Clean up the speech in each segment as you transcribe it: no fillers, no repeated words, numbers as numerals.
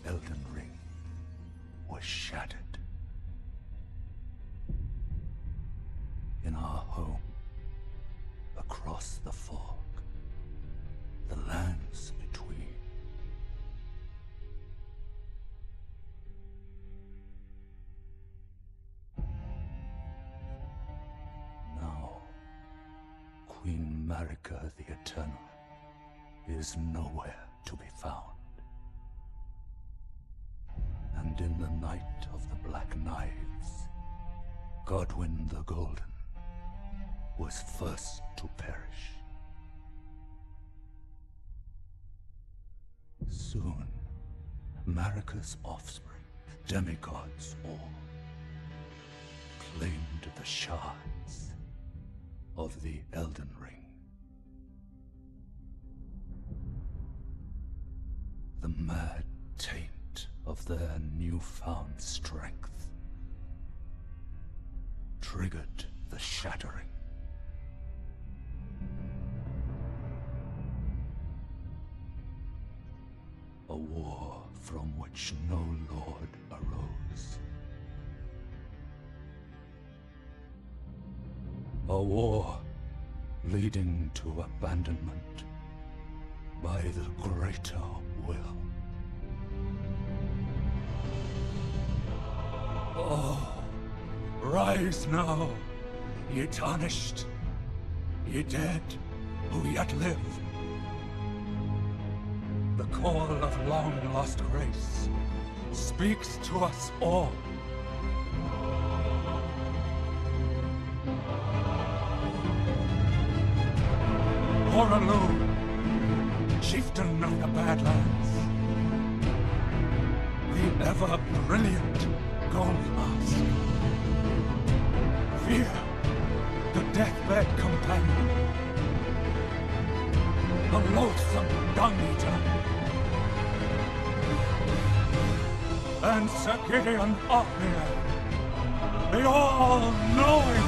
Elden Ring was shattered. In our home, across the fog, the lands between. Now, Queen Marika the Eternal is nowhere to be found. And in the night of the Black Knives, Godwyn the Golden was first to perish. Soon, Marika's offspring, demigods all, claimed the shards of the Elden Ring. The mad taint of their newfound strength triggered the shattering. A war from which no lord arose. A war leading to abandonment by the greater will. Oh, rise now, ye tarnished, ye dead who yet live. The call of long-lost grace speaks to us all. Horalu, chieftain of the Badlands, the ever-brilliant Gold Mask, Fear, the deathbed companion, the loathsome dung-eater, and Sir Gideon Othmere, the all-knowing.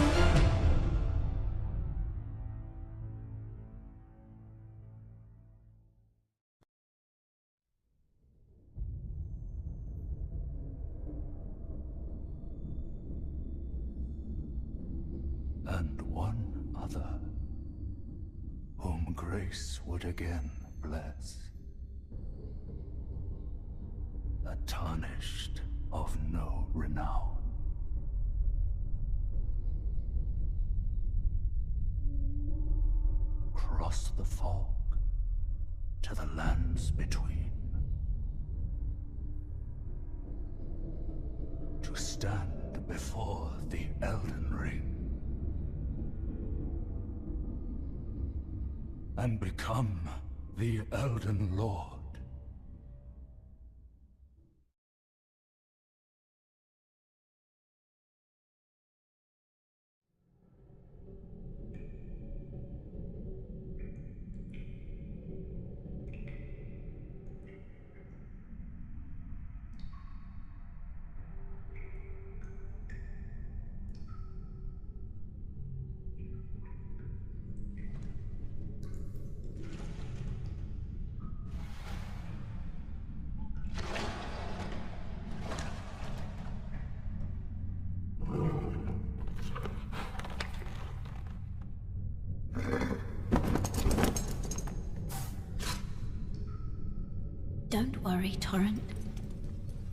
And one other, whom grace would again bless. A tarnished of no renown. Cross the fog to the lands between. To stand before the Elden Ring. And become the Elden Lord. Don't worry, Torrent.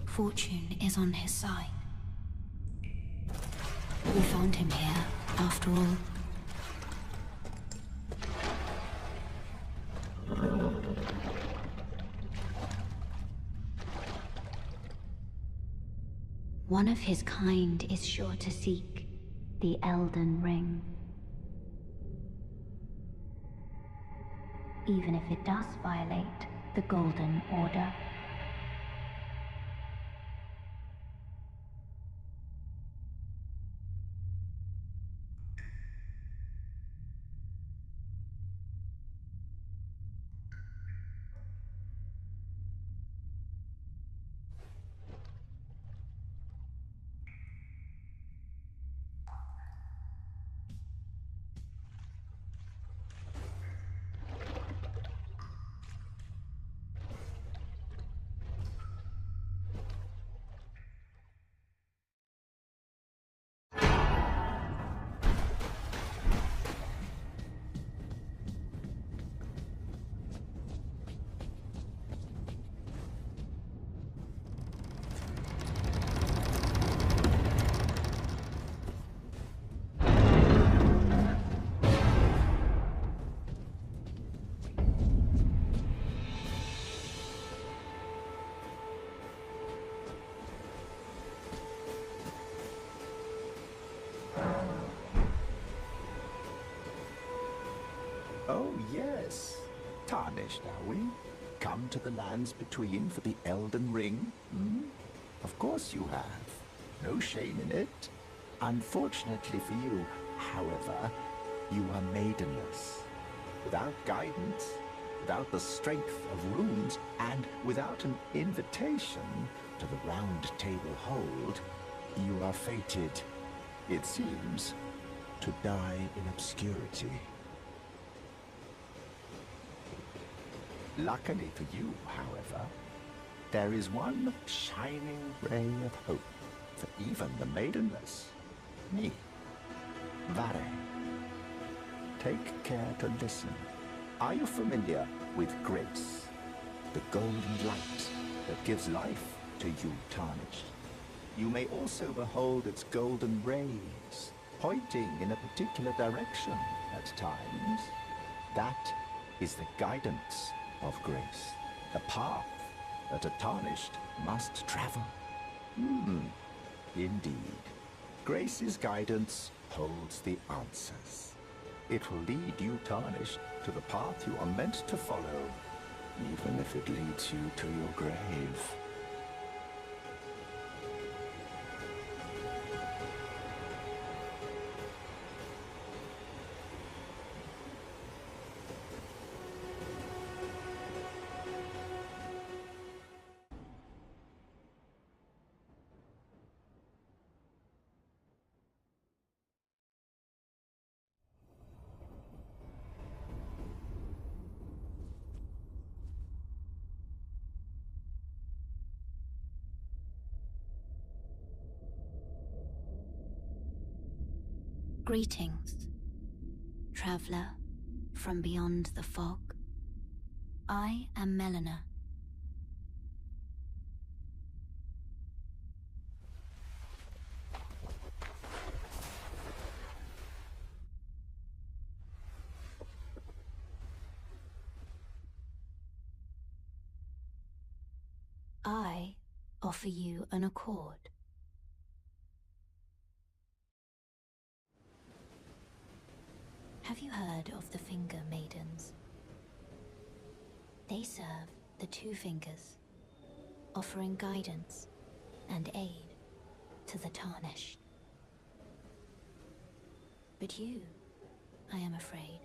Fortune is on his side. We found him here, after all. One of his kind is sure to seek the Elden Ring. Even if it does violate the Golden Order. Oh, yes. Tarnished, are we? Come to the lands between for the Elden Ring? Hmm? Of course you have. No shame in it. Unfortunately for you, however, you are maidenless. Without guidance, without the strength of runes, and without an invitation to the Round Table Hold, you are fated, it seems, to die in obscurity. Luckily for you, however, there is one shining ray of hope for even the maidenless. Me, Vare. Take care to listen. Are you familiar with grace? The golden light that gives life to you tarnished. You may also behold its golden rays, pointing in a particular direction at times. That is the guidance of grace, the path that a tarnished must travel. Indeed. Grace's guidance holds the answers. It will lead you, tarnished, to the path you are meant to follow, even if it leads you to your grave. Greetings, traveler from beyond the fog. I am Melina. I offer you an accord. Have you heard of the Finger Maidens? They serve the Two Fingers, offering guidance and aid to the tarnished. But you, I am afraid,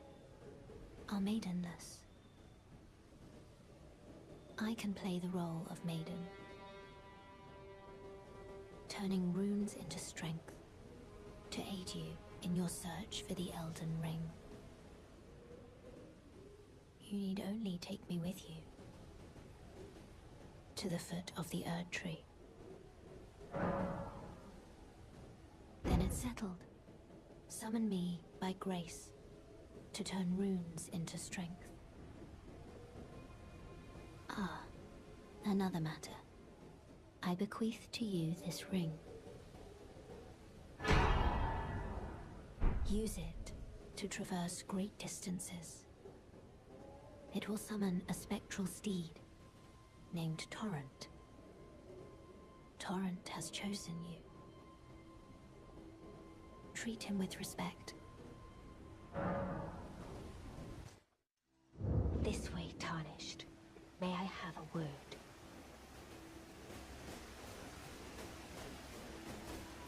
are maidenless. I can play the role of maiden, turning runes into strength to aid you in your search for the Elden Ring. You need only take me with you to the foot of the Erd Tree. Then it's settled. Summon me by grace to turn runes into strength. Ah, another matter. I bequeath to you this ring. Use it to traverse great distances. It will summon a spectral steed named Torrent. Torrent has chosen you. Treat him with respect. This way, tarnished. May I have a word?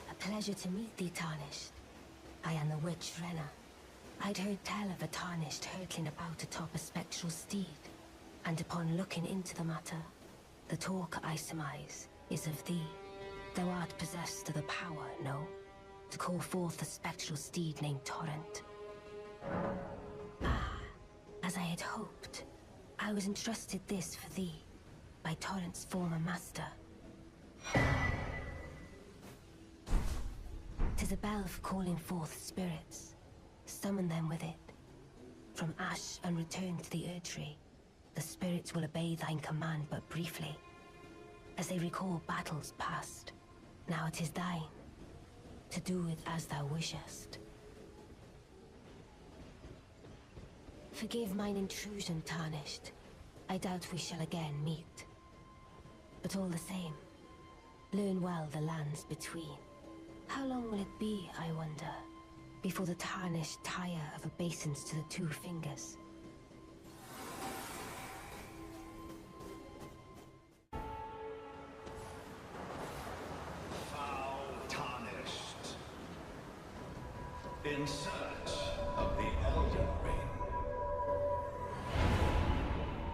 A pleasure to meet thee, tarnished. I am the witch Renna. I'd heard tell of a tarnished hurtling about atop a spectral steed, and upon looking into the matter, the talk I surmise is of thee. Thou art possessed of the power, no? To call forth a spectral steed named Torrent. Ah, as I had hoped, I was entrusted this for thee, by Torrent's former master. 'Tis a bell for calling forth spirits. Summon them with it. From ash and return to the Erd Tree, the spirits will obey thine command but briefly, as they recall battles past. Now it is thine, to do with as thou wishest. Forgive mine intrusion, tarnished. I doubt we shall again meet. But all the same, learn well the lands between. How long will it be, I wonder, before the tarnished tire of obeisance to the Two Fingers?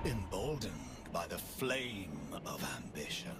emboldened by the flame of ambition.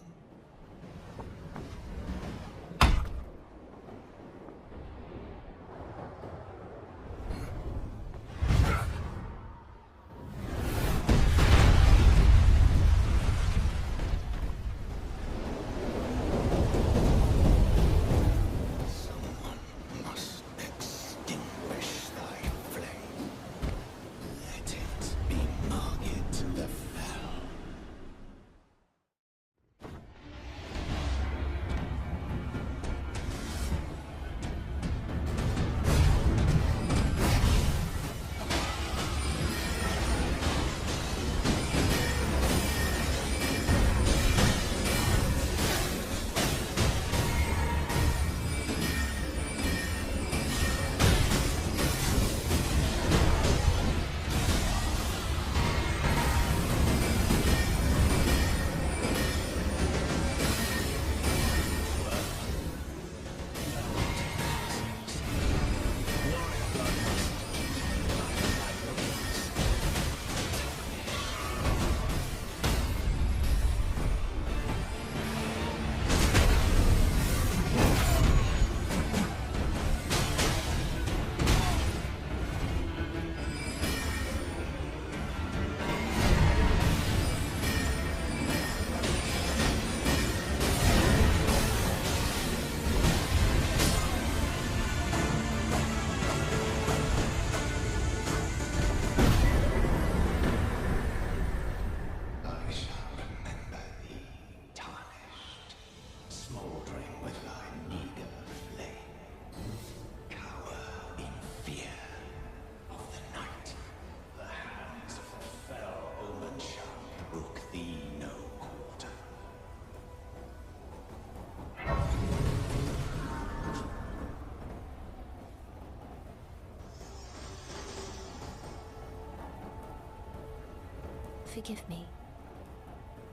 Forgive me.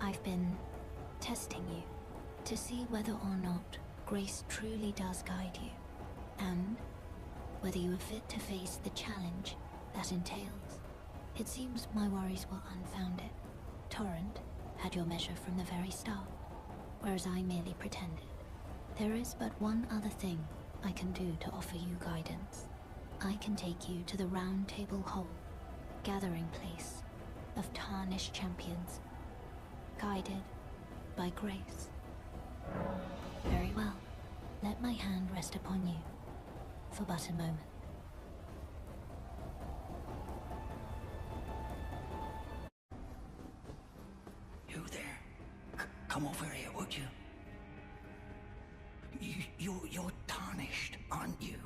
I've been testing you to see whether or not grace truly does guide you, and whether you are fit to face the challenge that entails. It seems my worries were unfounded. Torrent had your measure from the very start, whereas I merely pretended. There is but one other thing I can do to offer you guidance. I can take you to the Round Table Hall, gathering place of tarnished champions, guided by grace. Very well. Let my hand rest upon you for but a moment. You there? Come over here, would you? You're tarnished, aren't you?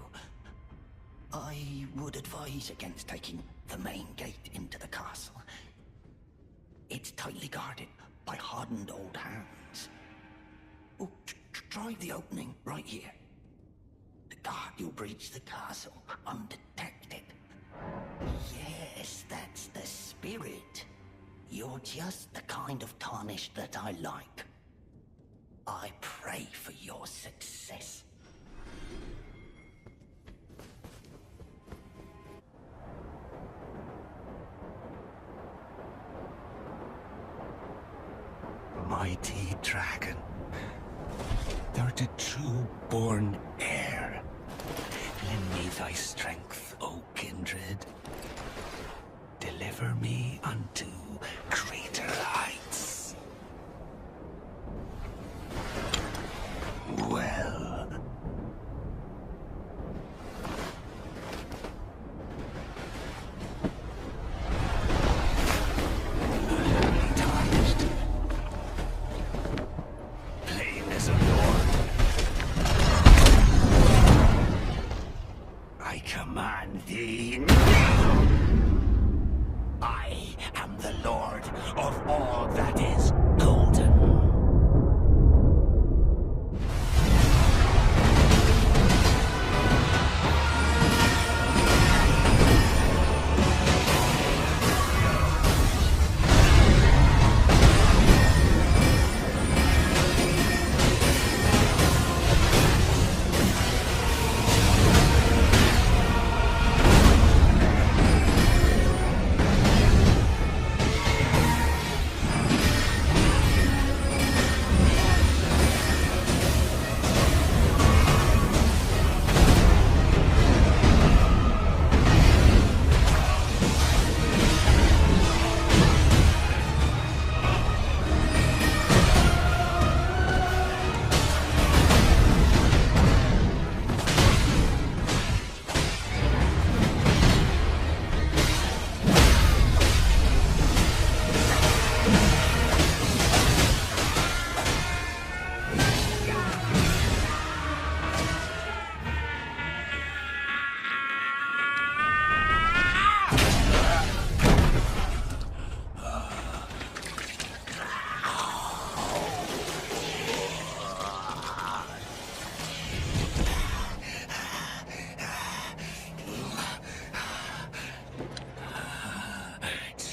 I would advise against taking the main gate into the castle. It's tightly guarded by hardened old hands. Oh, try the opening right here. The guard will breach the castle undetected. Yes, that's the spirit. You're just the kind of tarnished that I like. I pray for your success. Mighty dragon, thou the true-born heir. Lend me thy strength, O kindred. Deliver me unto greater heights. Well. I command thee now. I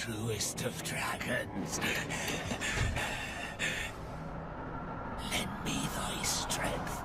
truest of dragons. Lend me thy strength.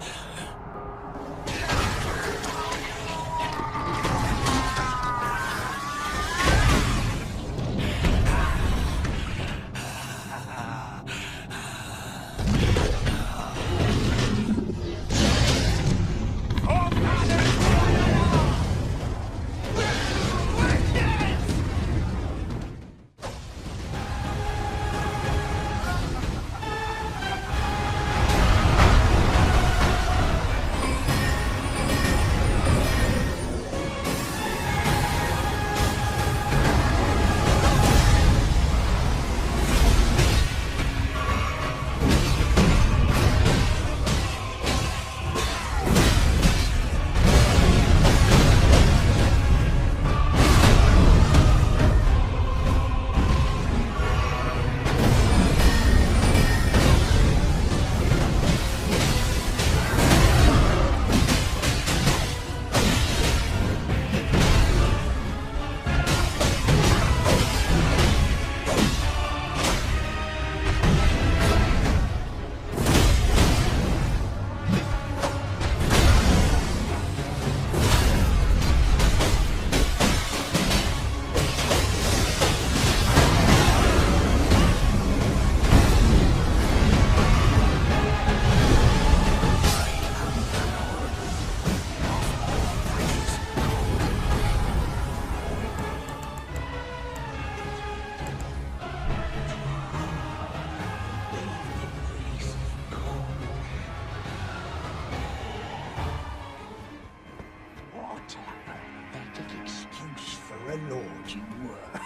A lord you were.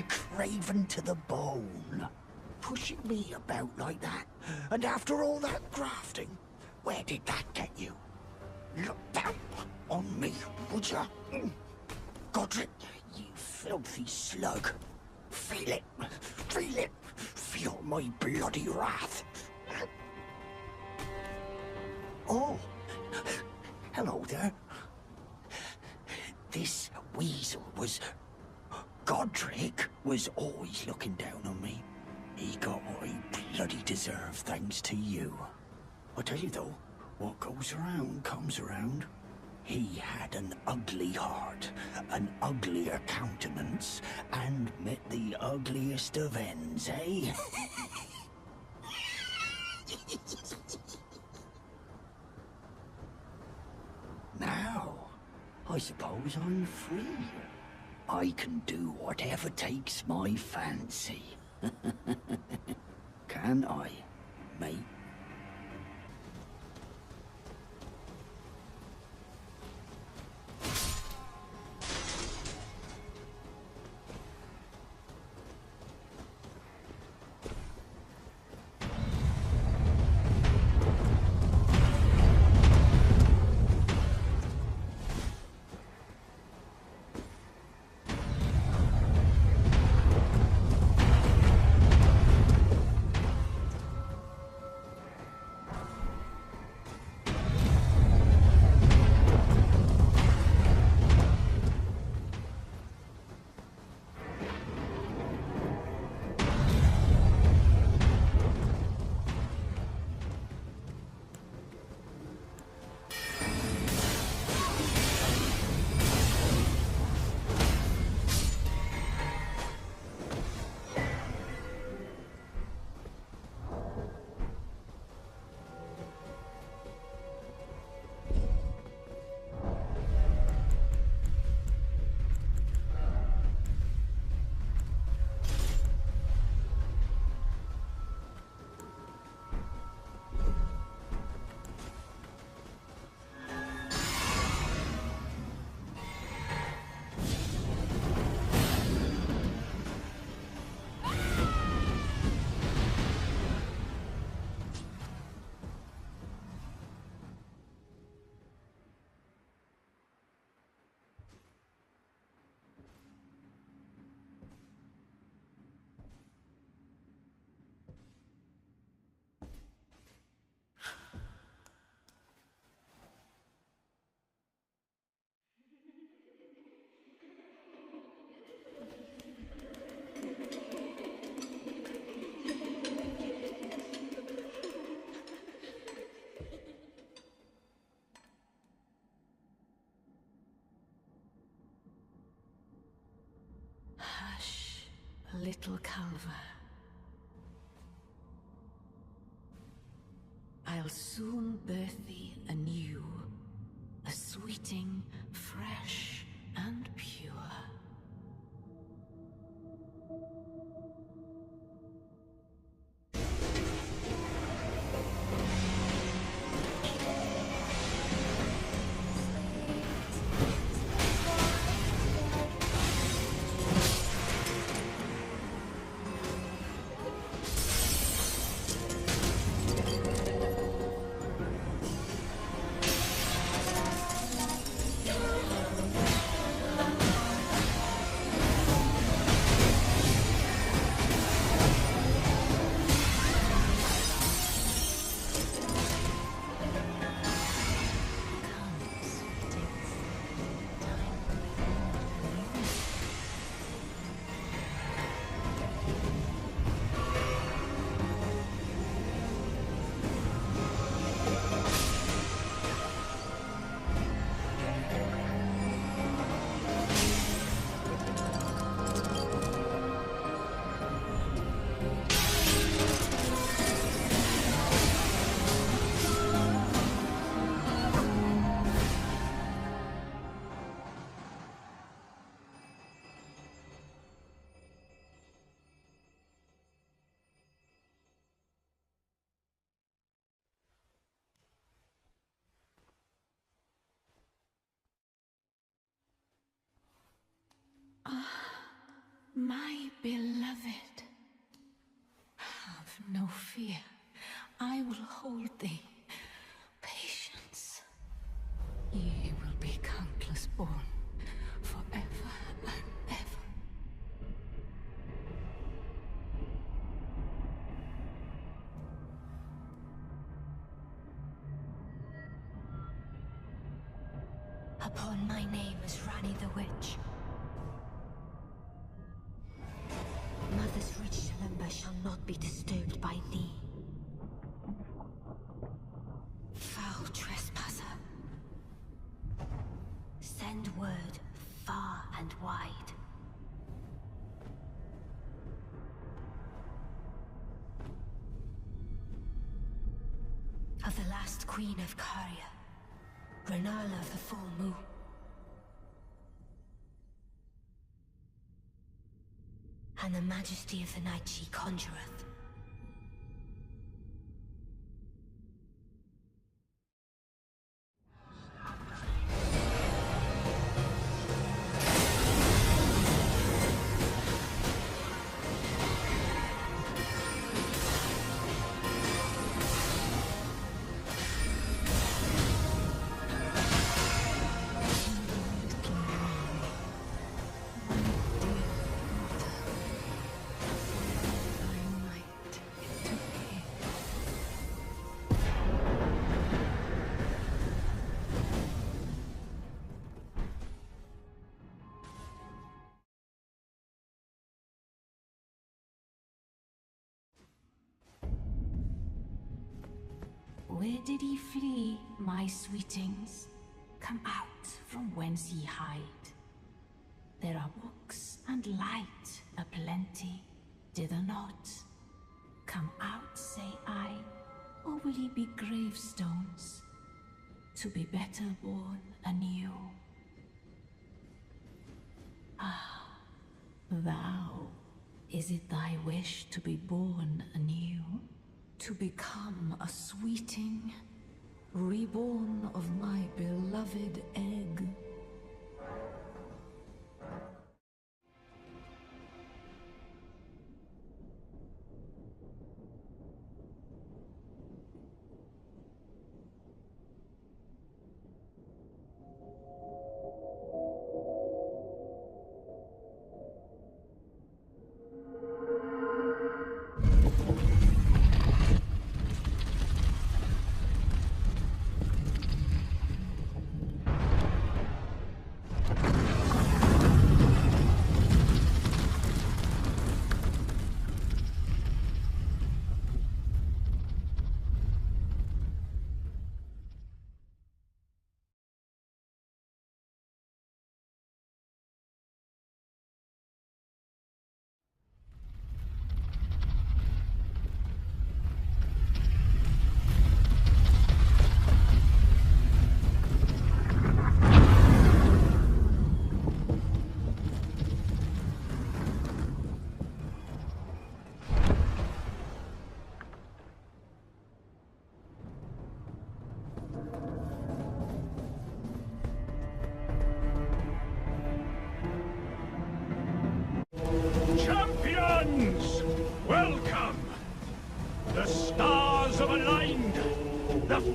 Craven to the bone. Pushing me about like that. And after all that grafting, where did that get you? Look down on me, would ya? Godric, you filthy slug. Feel it. Feel it. Feel my bloody wrath. Oh. Hello there. This weasel was... Godric was always looking down on me. He got what he bloody deserved thanks to you. I tell you though, what goes around comes around. He had an ugly heart, an uglier countenance, and met the ugliest of ends, eh? Now, I suppose I'm free. I can do whatever takes my fancy. Can I, mate? little Calver. I'll soon birth thee anew, a sweeting, fresh and pure. My beloved, have no fear. I will hold thee. Patience. Ye will be countless born, forever and ever. Upon my name as Rani the Witch. Mother's rich slumber shall not be disturbed by thee. Foul trespasser. Send word far and wide. Of the last queen of Caria, Renala of the full moon. And the majesty of the night she conjureth. Where did ye flee, my sweetings? Come out from whence ye hide. There are books and light aplenty, dither not. Come out, say I, or will ye be gravestones, to be better born anew? Ah, thou, is it thy wish to be born anew? To become a sweeting, reborn of my beloved egg?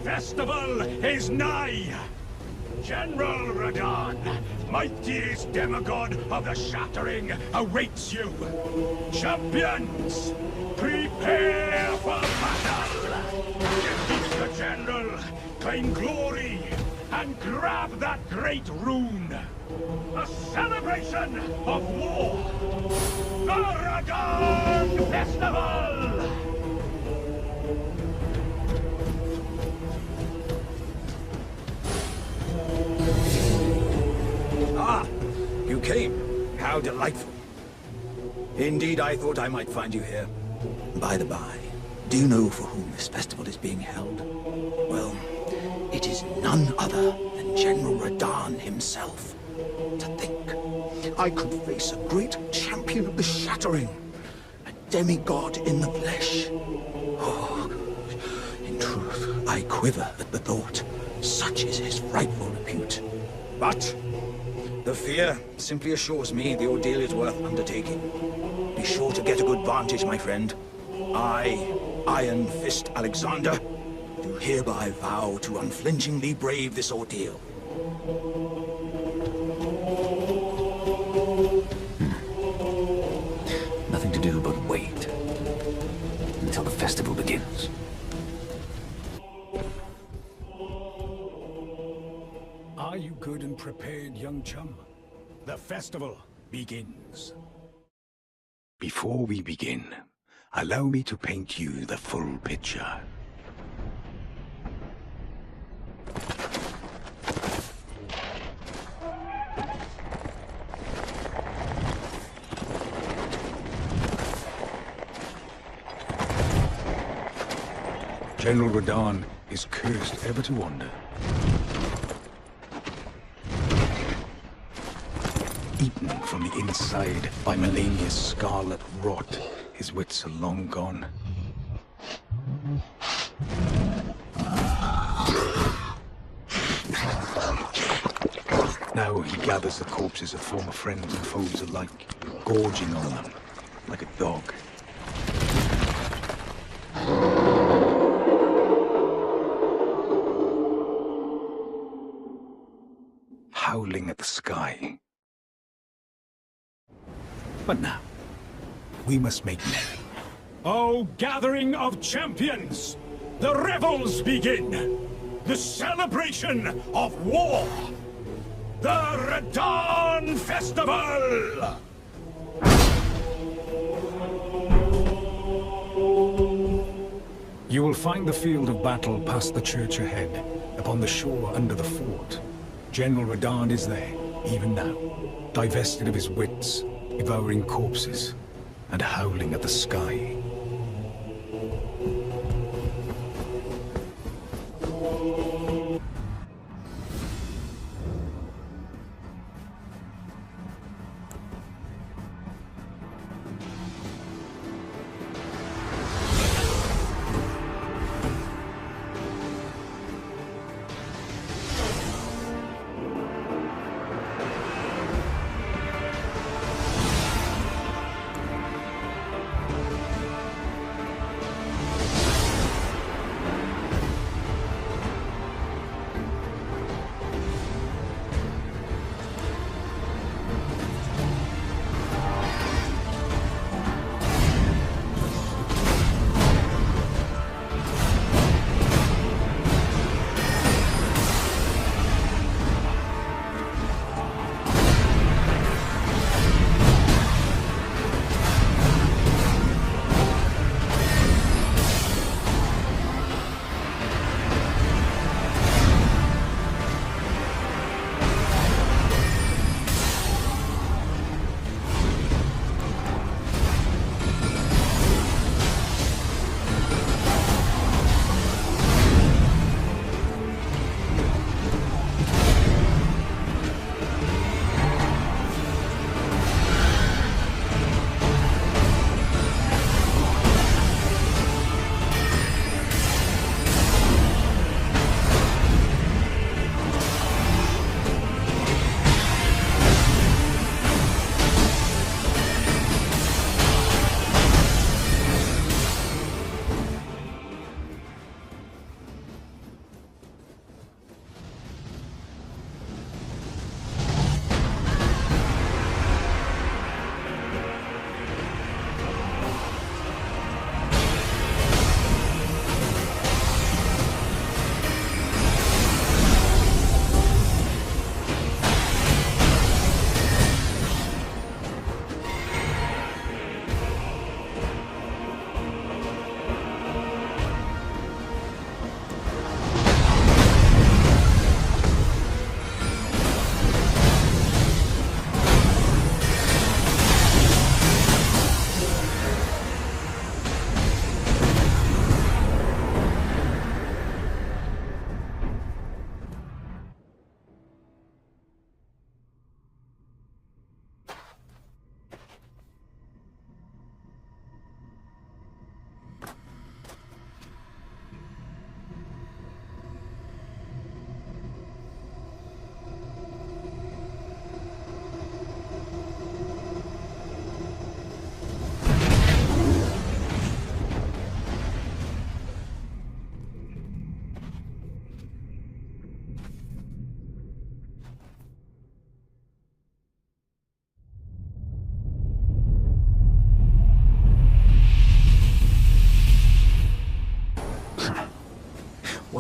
festival is nigh! General Radahn, mightiest demigod of the Shattering, awaits you! Champions, prepare for battle! Defeat the General, claim glory, and grab that great rune! A celebration of war! The Radahn Festival! Ah, you came. How delightful. Indeed, I thought I might find you here. By the by, do you know for whom this festival is being held? Well, it is none other than General Radahn himself. To think, I could face a great champion of the Shattering, a demigod in the flesh. Oh, in truth, I quiver at the thought. Such is his frightful repute. But the fear simply assures me the ordeal is worth undertaking. Be sure to get a good vantage, my friend. I, Iron Fist Alexander, do hereby vow to unflinchingly brave this ordeal. Nothing to do but wait until the festival begins. Are you good and prepared, young chum? The festival begins. Before we begin, allow me to paint you the full picture. General Radahn is cursed ever to wander. Eaten from the inside by Melania's scarlet rot, his wits are long gone. Now he gathers the corpses of former friends and foes alike, gorging on them like a dog. Howling at the sky. But now, we must make merry. O gathering of champions! The revels begin! The celebration of war! The Radahn Festival! You will find the field of battle past the church ahead, upon the shore under the fort. General Radahn is there, even now, divested of his wits, devouring corpses, and howling at the sky.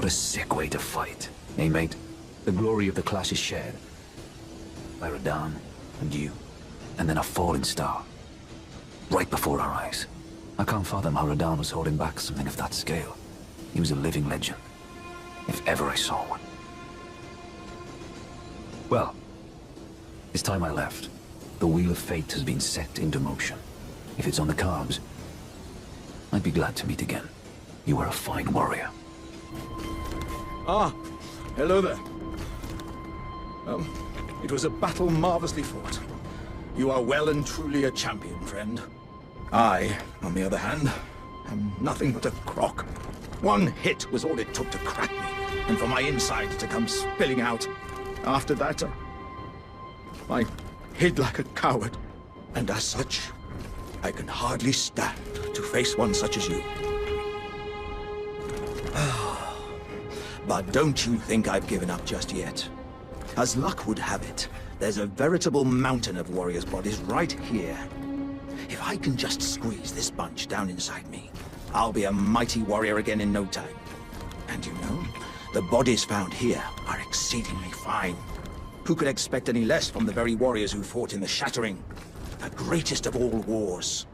What a sick way to fight. Eh, mate? The glory of the clash is shared. By Radahn, and you, and then a fallen star. Right before our eyes. I can't fathom how Radahn was holding back something of that scale. He was a living legend. If ever I saw one. Well, it's time I left. The wheel of fate has been set into motion. If it's on the cards, I'd be glad to meet again. You were a fine warrior. Ah, hello there. It was a battle marvelously fought. You are well and truly a champion, friend. I, on the other hand, am nothing but a crock. One hit was all it took to crack me, and for my insides to come spilling out. After that, I hid like a coward, and as such, I can hardly stand to face one such as you. But don't you think I've given up just yet. As luck would have it, there's a veritable mountain of warriors' bodies right here. If I can just squeeze this bunch down inside me, I'll be a mighty warrior again in no time. And you know, the bodies found here are exceedingly fine. Who could expect any less from the very warriors who fought in the Shattering, the greatest of all wars?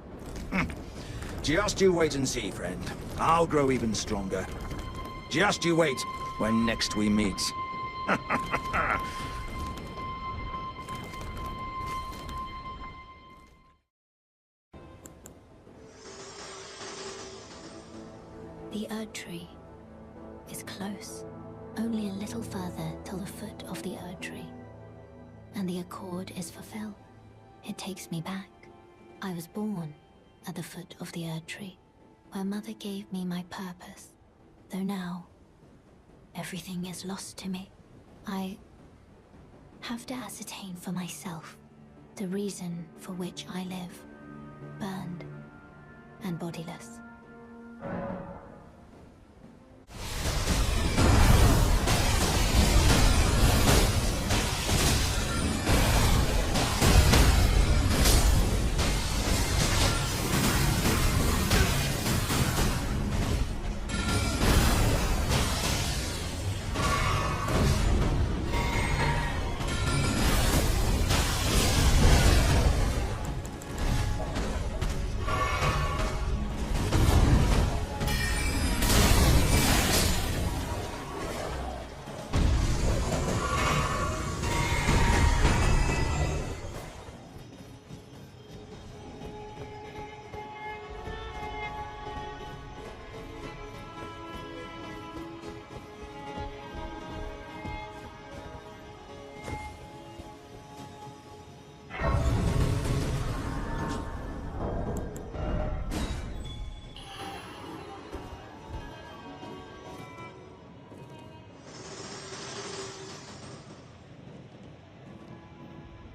Just you wait and see, friend. I'll grow even stronger. Just you wait when next we meet. The Erd Tree is close, only a little further till the foot of the Erd Tree. And the accord is fulfilled. It takes me back. I was born at the foot of the Erd Tree, where Mother gave me my purpose. Though now, everything is lost to me. I have to ascertain for myself the reason for which I live, burned and bodiless.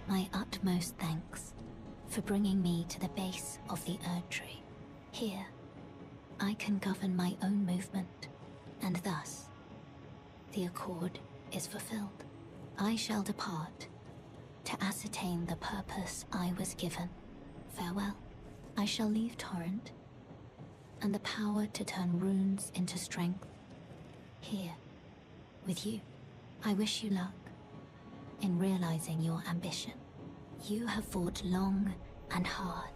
My utmost thanks for bringing me to the base of the Erd Tree. Here, I can govern my own movement, and thus, the accord is fulfilled. I shall depart to ascertain the purpose I was given. Farewell. I shall leave Torrent, and the power to turn runes into strength here, with you. I wish you luck in realizing your ambition. You have fought long and hard.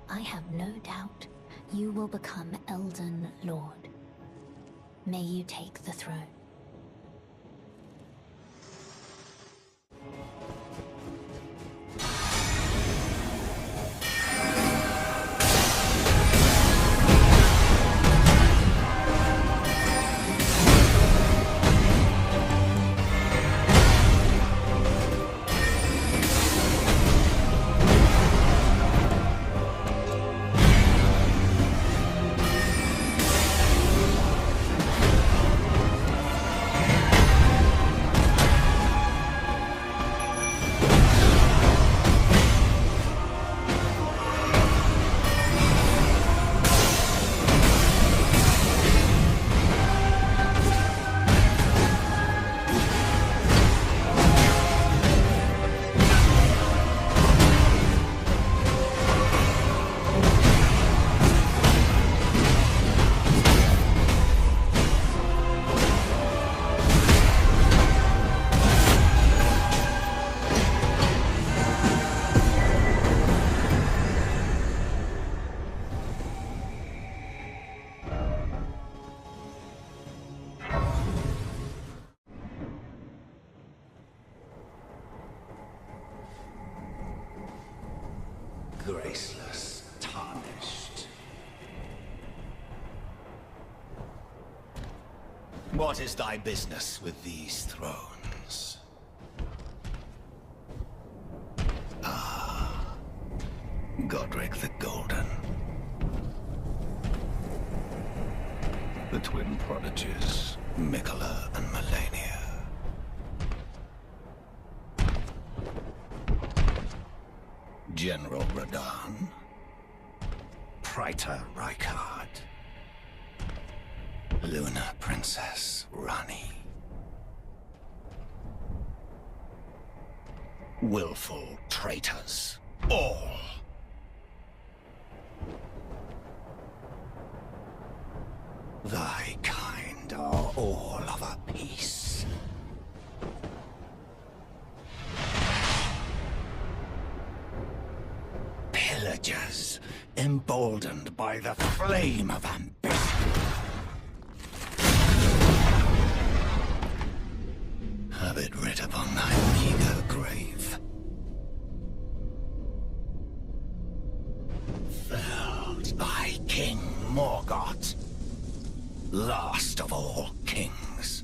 I have no doubt you will become Elden Lord. May you take the throne. graceless, tarnished. What is thy business with these thrones? Ah, Godric the Golden. The twin prodigies, Mikola and Melania. General Radahn. Praetor Rykard. Luna Princess Rani. Willful traitors, all. Thy kind are all of a piece. Pillagers, emboldened by the flame of ambition. Have it writ upon thy meager grave. Felled thy King Morgoth, last of all kings.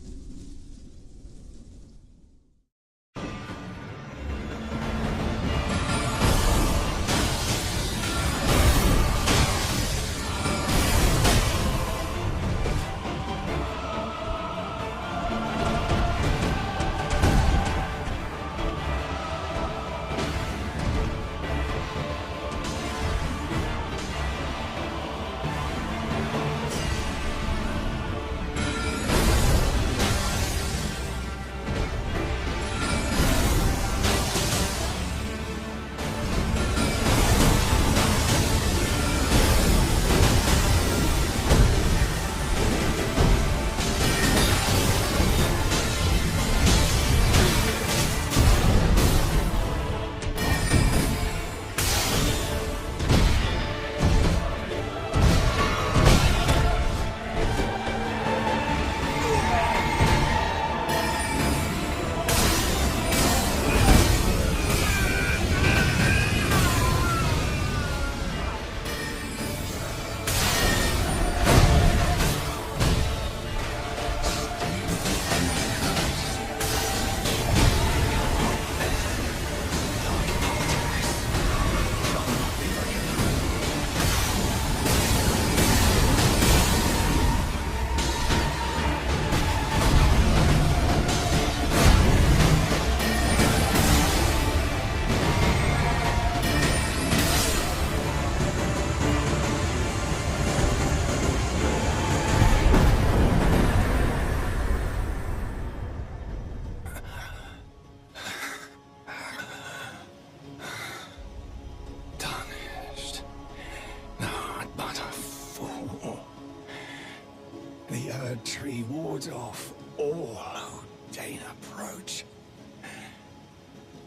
The Erd Tree wards off all who deign approach.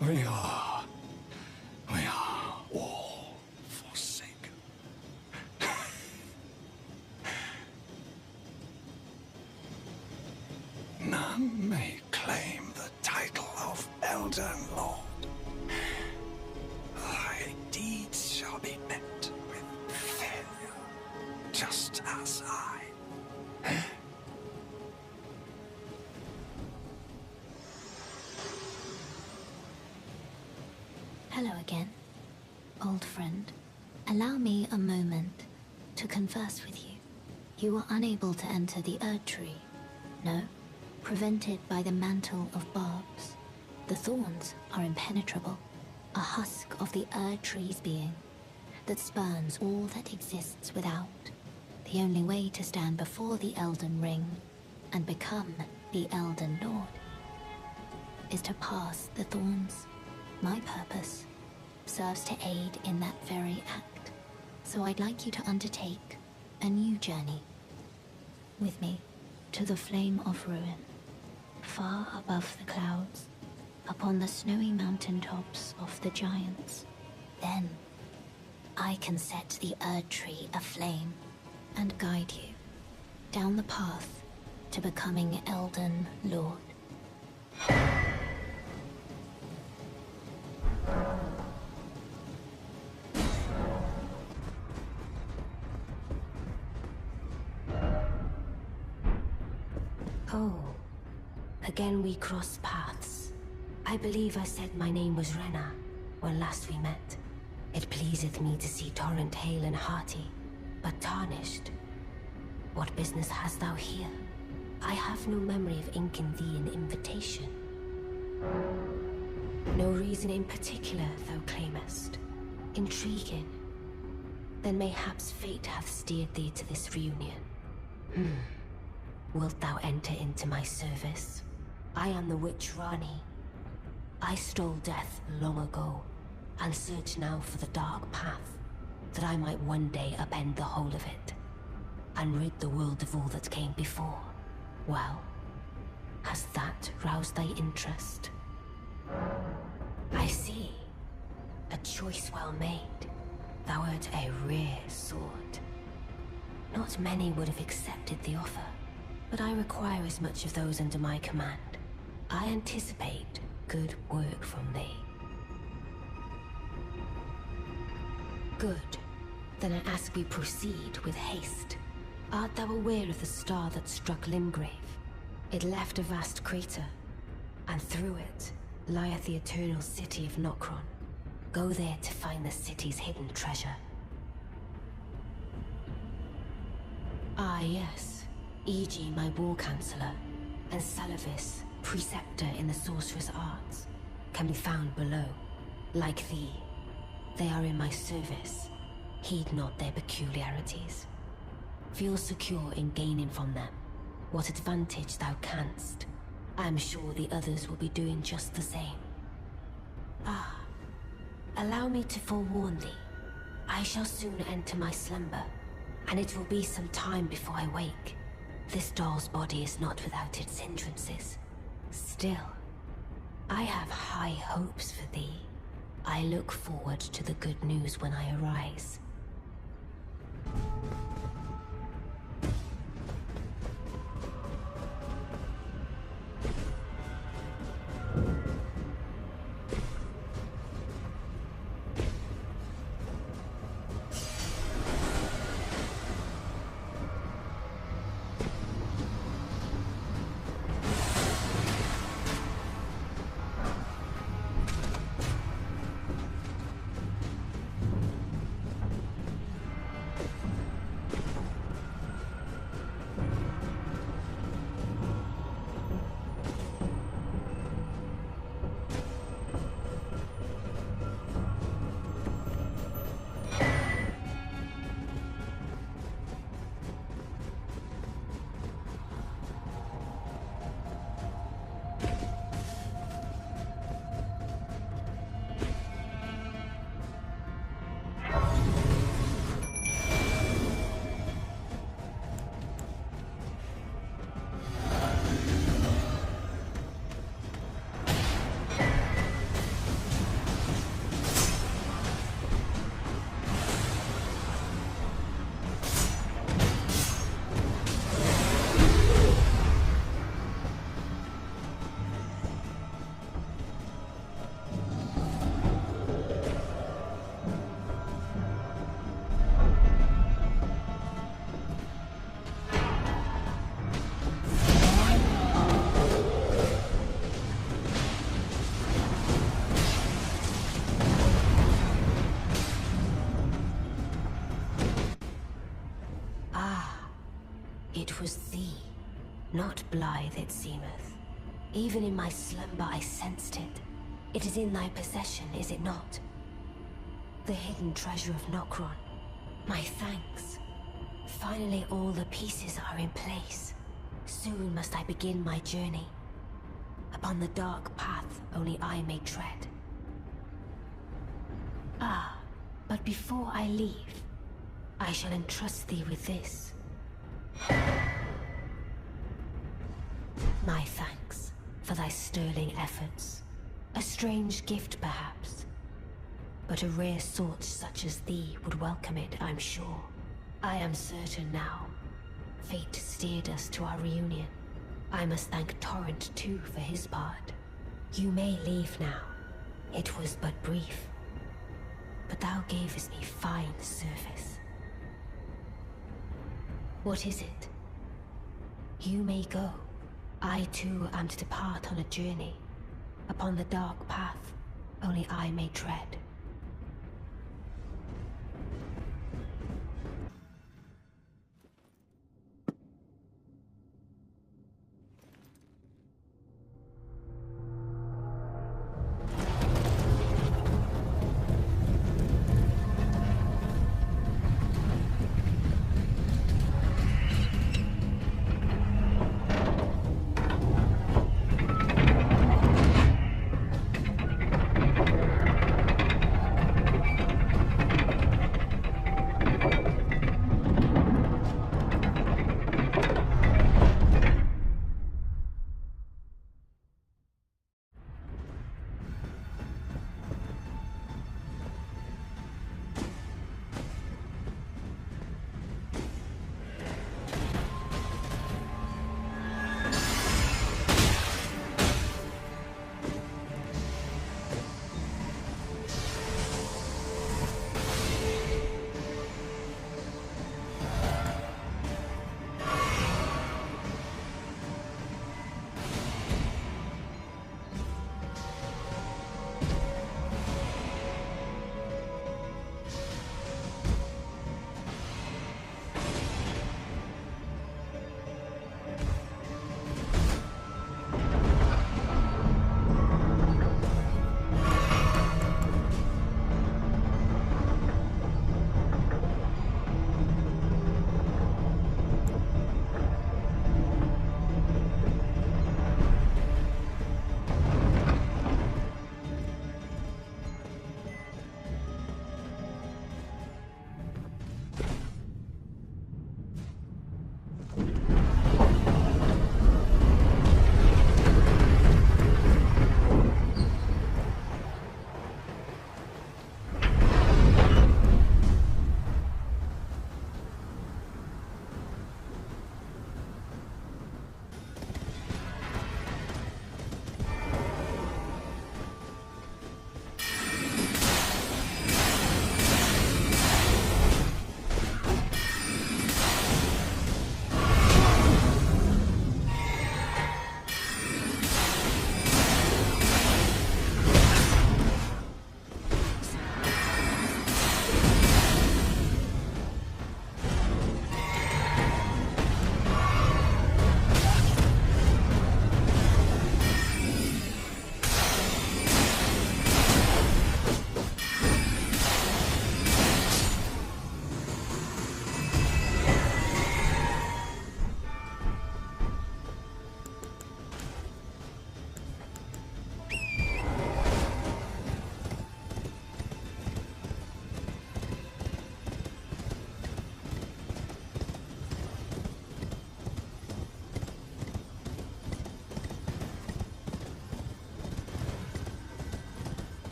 We are all forsaken. None may claim the title of Elden Lord. Thy deeds shall be met with failure, just as I. Hello again, old friend. Allow me a moment to converse with you. You were unable to enter the Erd Tree. No, prevented by the mantle of barbs. The thorns are impenetrable, a husk of the Erd Tree's being that spurns all that exists without. The only way to stand before the Elden Ring and become the Elden Lord is to pass the thorns. My purpose serves to aid in that very act, so I'd like you to undertake a new journey with me to the Flame of Ruin, far above the clouds, upon the snowy mountaintops of the giants. Then I can set the Erd Tree aflame and guide you down the path to becoming Elden Lord. Oh, again we cross paths. I believe I said my name was Rena when last we met. It pleaseth me to see Torrent hale and hearty, but tarnished. What business hast thou here? I have no memory of inking thee an invitation. No reason in particular thou claimest. Intriguing. Then mayhaps fate hath steered thee to this reunion. Wilt thou enter into my service? I am the witch Rani. I stole death long ago, and search now for the dark path, that I might one day upend the whole of it, and rid the world of all that came before. Well, has that roused thy interest? I see. A choice well made. Thou art a rare sword. Not many would have accepted the offer, but I require as much of those under my command. I anticipate good work from thee. Good. Then I ask we proceed with haste. Art thou aware of the star that struck Limgrave? It left a vast crater, and through it lieth the eternal city of Nokron. Go there to find the city's hidden treasure. Ah yes, E.g. my war counselor, and Salavis, preceptor in the sorcerer's arts, can be found below. Like thee, they are in my service. Heed not their peculiarities. Feel secure in gaining from them what advantage thou canst. I am sure the others will be doing just the same. Ah, allow me to forewarn thee. I shall soon enter my slumber, and it will be some time before I wake. This doll's body is not without its hindrances. Still, I have high hopes for thee. I look forward to the good news when I arise. It was thee, not blithe it seemeth. Even in my slumber I sensed it. It is in thy possession, is it not? The hidden treasure of Nokron. My thanks. Finally all the pieces are in place. Soon must I begin my journey. Upon the dark path only I may tread. Ah, but before I leave, I shall entrust thee with this. My thanks for thy sterling efforts. A strange gift, perhaps, but a rare sort such as thee would welcome it, I'm sure. I am certain now. Fate steered us to our reunion. I must thank Torrent, too, for his part. You may leave now. It was but brief, but thou gavest me fine service. What is it? You may go. I too am to depart on a journey, upon the dark path only I may tread.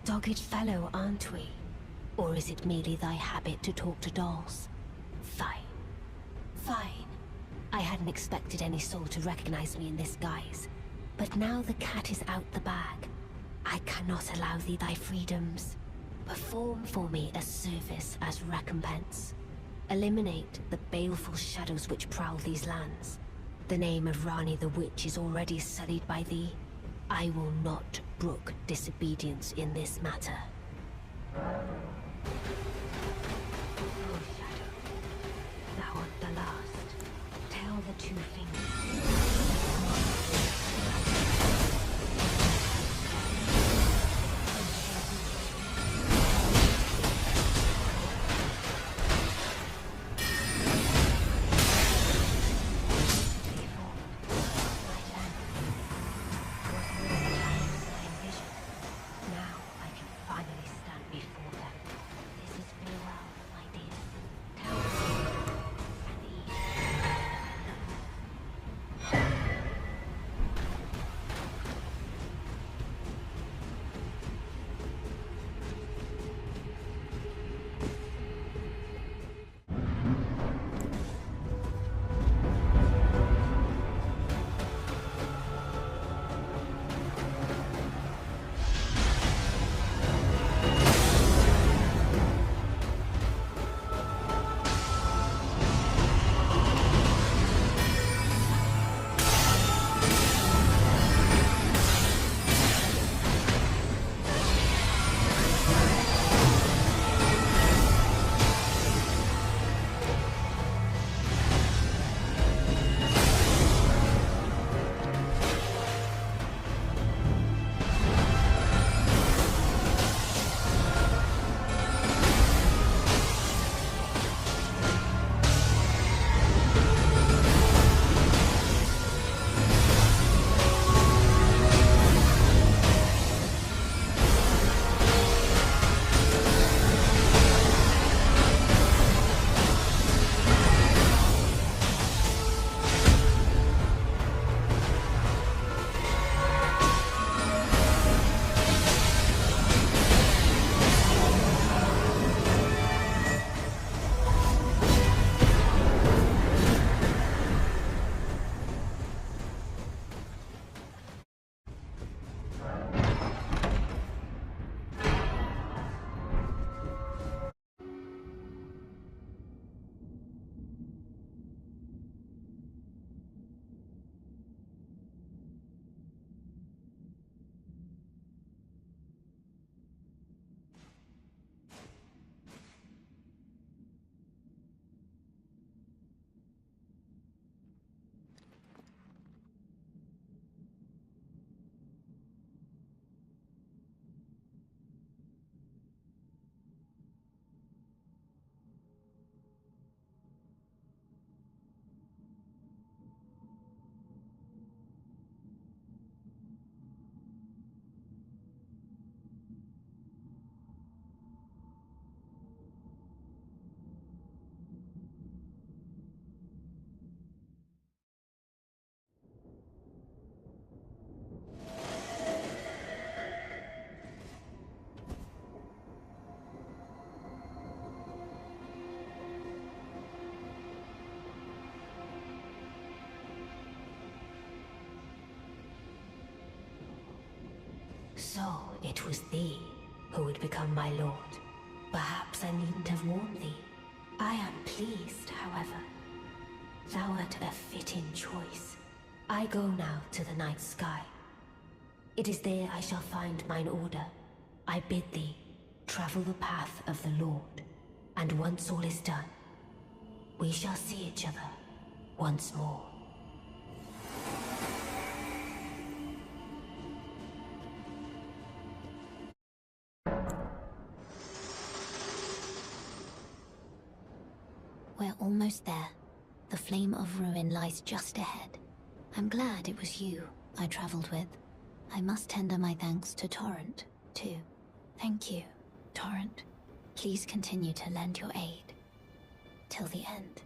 Dogged fellow, aren't we? Or is it merely thy habit to talk to dolls? Fine. Fine. I hadn't expected any soul to recognize me in this guise. But now the cat is out the bag. I cannot allow thee thy freedoms. Perform for me a service as recompense. Eliminate the baleful shadows which prowl these lands. The name of Rani the Witch is already sullied by thee. I will not brook disobedience in this matter. Oh, Shadow. Thou art the last. Tell the two fingers. So, it was thee who would become my lord. Perhaps I needn't have warned thee. I am pleased, however. Thou art a fitting choice. I go now to the night sky. It is there I shall find mine order. I bid thee travel the path of the Lord, and once all is done, we shall see each other once more. We're almost there. The flame of ruin lies just ahead. I'm glad it was you I traveled with. I must tender my thanks to Torrent, too. Thank you, Torrent. Please continue to lend your aid. Till the end.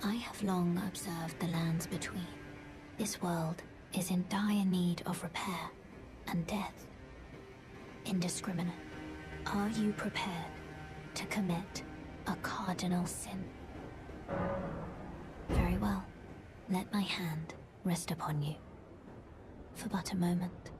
I have long observed the lands between. This world is in dire need of repair, and death indiscriminate. Are you prepared to commit a cardinal sin? Very well. Let my hand rest upon you for but a moment.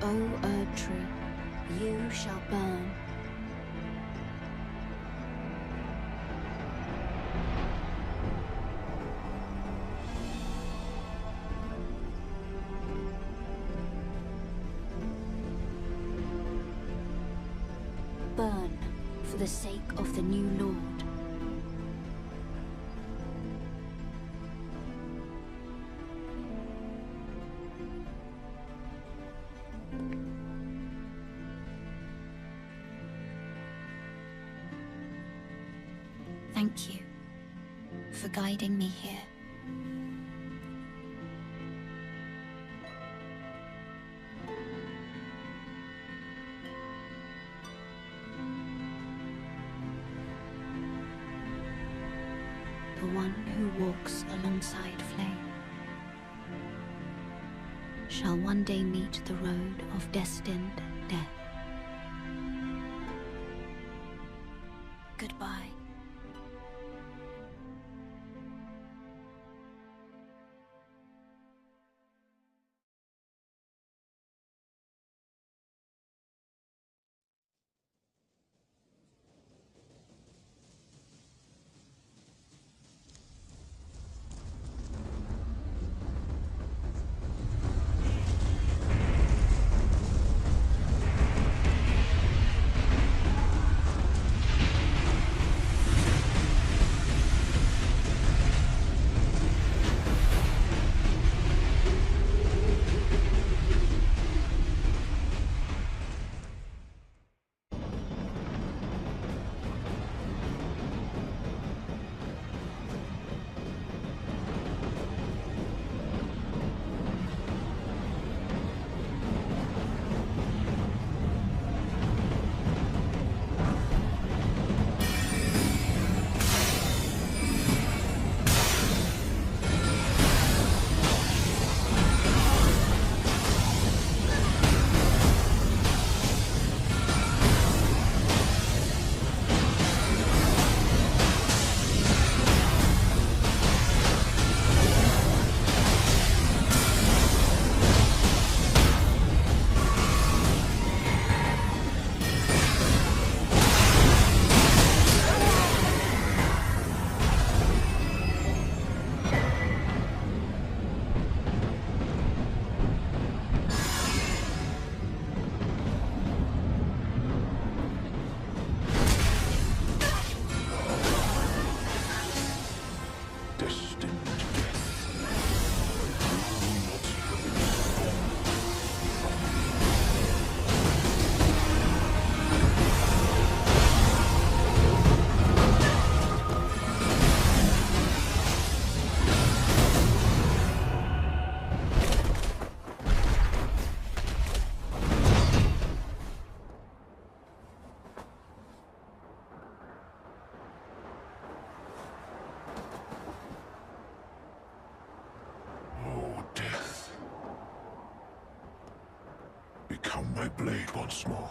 O Erd Tree, you shall burn. Burn for the sake of the new Lord. Thank you for guiding me here. The one who walks alongside flame shall one day meet the road of destined death. Goodbye. Become my blade once more.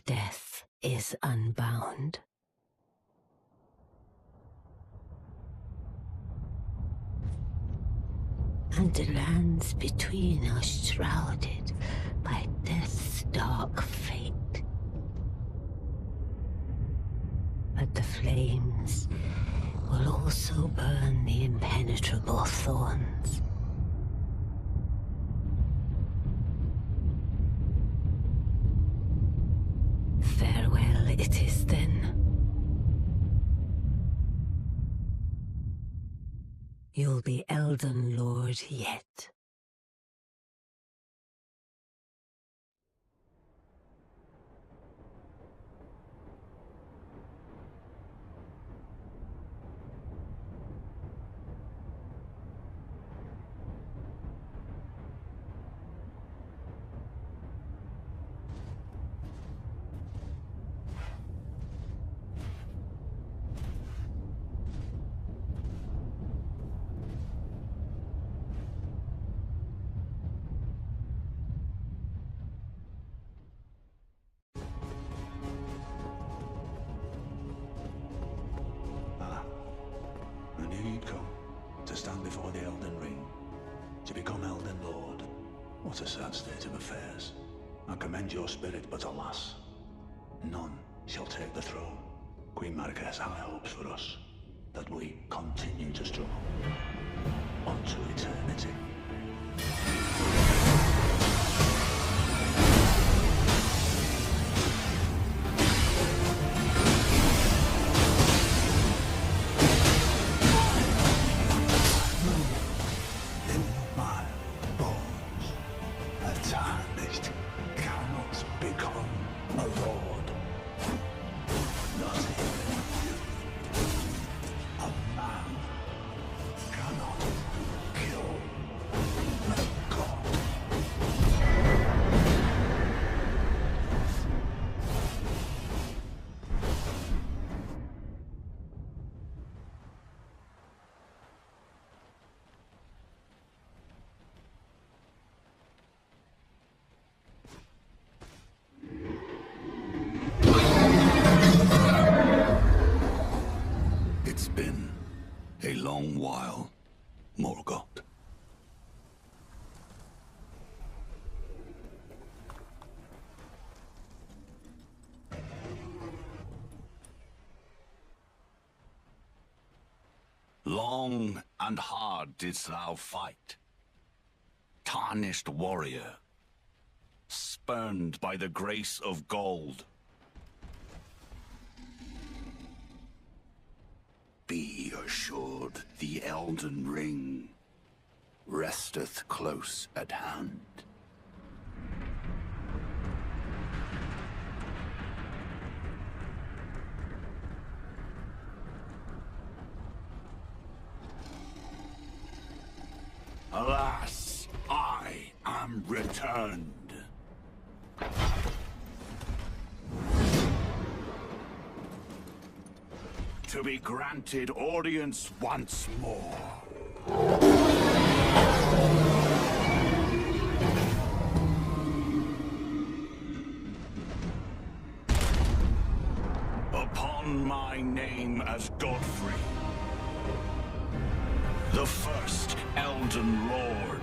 death is unbound. And the lands between are shrouded by death's dark fate. But the flames will also burn the impenetrable thorns. Farewell it is then. You'll be Elden Lord yet. I knew you'd come to stand before the Elden Ring, to become Elden Lord. What a sad state of affairs. I commend your spirit, but alas, none shall take the throne. Queen Marika has high hopes for us, that we continue to struggle unto eternity. It's been a long while, Morgoth. Long and hard didst thou fight, tarnished warrior, spurned by the grace of gold. Be assured the Elden Ring resteth close at hand. Alas, I am returned. To be granted audience once more. Upon my name as Godfrey, the first Elden Lord.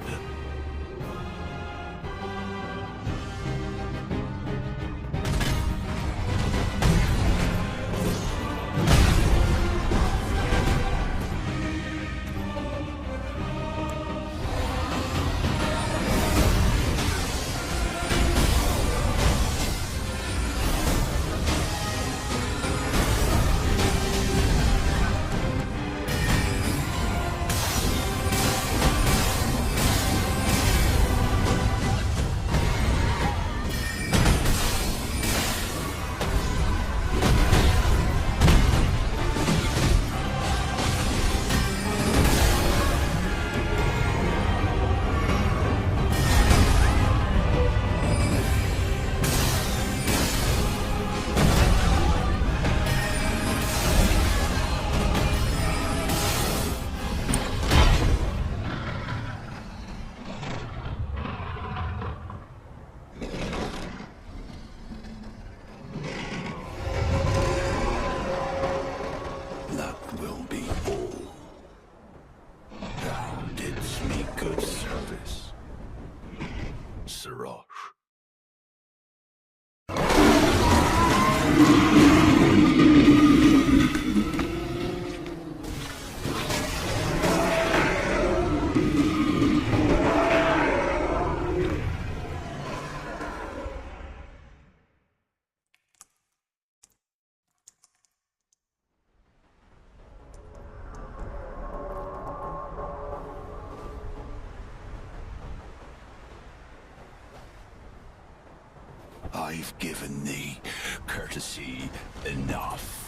I've given thee courtesy enough.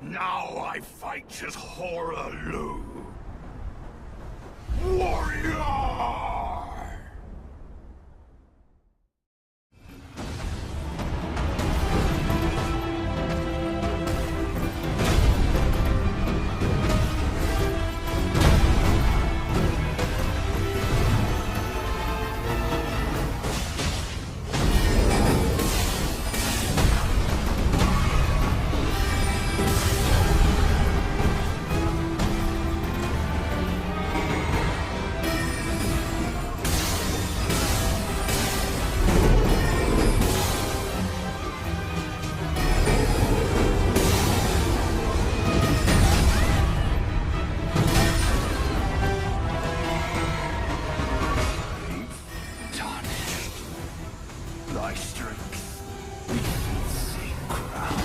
Now I fight as Horaloo. Warrior! Thy strength beneath the crown.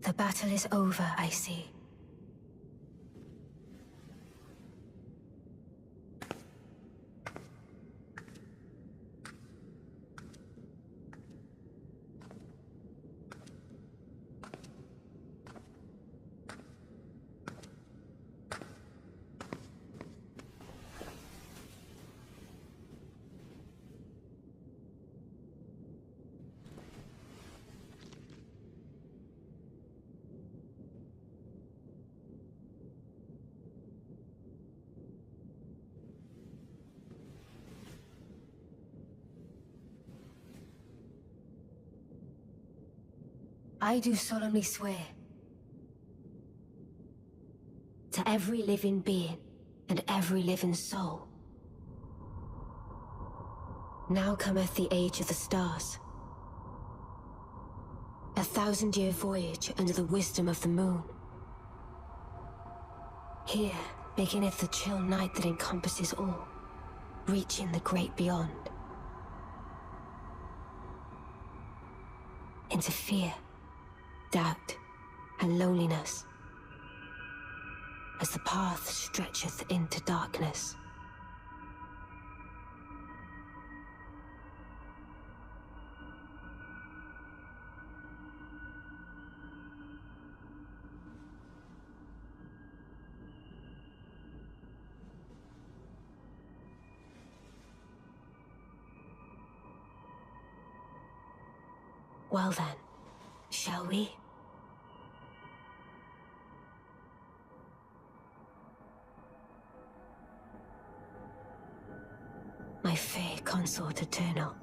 The battle is over, I see. I do solemnly swear to every living being and every living soul. Now cometh the age of the stars. 1,000-year voyage under the wisdom of the moon. Here beginneth the chill night that encompasses all, reaching the great beyond. Into fear, doubt, and loneliness, as the path stretcheth into darkness. Well then, shall we? My fair consort eternal.